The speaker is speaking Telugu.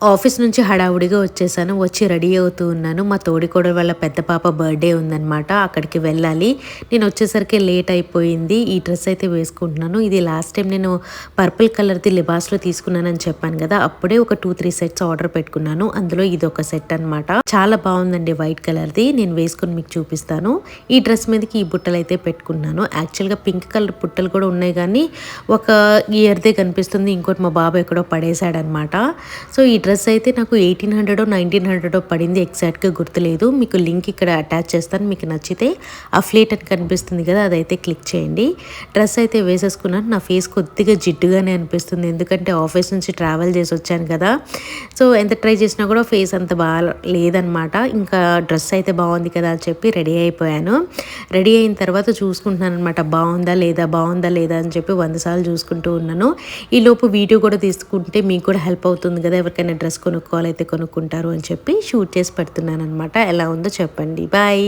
ఆఫీస్ నుంచి హడావుడిగా వచ్చేసాను. వచ్చి రెడీ అవుతూ ఉన్నాను. మా తోడికోడలు వాళ్ళ పెద్ద పాప బర్త్‌డే ఉందనమాట. అక్కడికి వెళ్ళాలి. నేను వచ్చేసరికి లేట్ అయిపోయింది. ఈ డ్రెస్ అయితే వేసుకుంటున్నాను. ఇది లాస్ట్ టైం నేను పర్పుల్ కలర్‌ది లిబాస్‌లో తీసుకున్నానని చెప్పాను కదా! అప్పుడే ఒక 2, 3 సెట్స్ ఆర్డర్ పెట్టుకున్నాను. అందులో ఇదొక సెట్ అనమాట. చాలా బాగుందండి వైట్ కలర్‌ది. నేను వేసుకొని మీకు చూపిస్తాను. ఈ డ్రెస్ మీదకి ఈ బుట్టలైతే పెట్టుకున్నాను. యాక్చువల్‌గా పింక్ కలర్ బుట్టలు కూడా ఉన్నాయి గానీ, ఒక ఇయర్‌దే కనిపిస్తుంది. ఇంకోటి మా బాబు ఎక్కడో పడేశాడనమాట. సో, ఈ డ్రెస్ అయితే నాకు 1800 1900 పడింది. ఎగ్జాక్ట్‌గా గుర్తులేదు. మీకు లింక్ ఇక్కడ అటాచ్ చేస్తాను. మీకు నచ్చితే అఫ్లియేట్ అని కనిపిస్తుంది కదా! అదైతే క్లిక్ చేయండి. డ్రెస్ అయితే వేసేసుకున్నాను. నా ఫేస్ కొద్దిగా జిడ్డుగానే అనిపిస్తుంది. ఎందుకంటే ఆఫీస్ నుంచి ట్రావెల్ చేసి వచ్చాను కదా! సో, ఎంత ట్రై చేసినా కూడా ఫేస్ అంత లేదనమాట. ఇంకా డ్రెస్ అయితే బాగుంది కదా అని చెప్పి రెడీ అయిపోయాను. రెడీ అయిన తర్వాత చూసుకుంటున్నాను అనమాట. బాగుందా లేదా? బాగుందా లేదా? అని చెప్పి 100 సార్లు చూసుకుంటూ ఉన్నాను. ఈలోపు వీడియో కూడా తీసుకుంటే మీకు కూడా హెల్ప్ అవుతుంది కదా! ఎవరికైనా డ్రెస్ కొనుక్కోవాలైతే కొనుక్కుంటారు అని చెప్పి షూట్ చేసి పెడుతున్నాను అనమాట. ఎలా ఉందో చెప్పండి. బాయ్.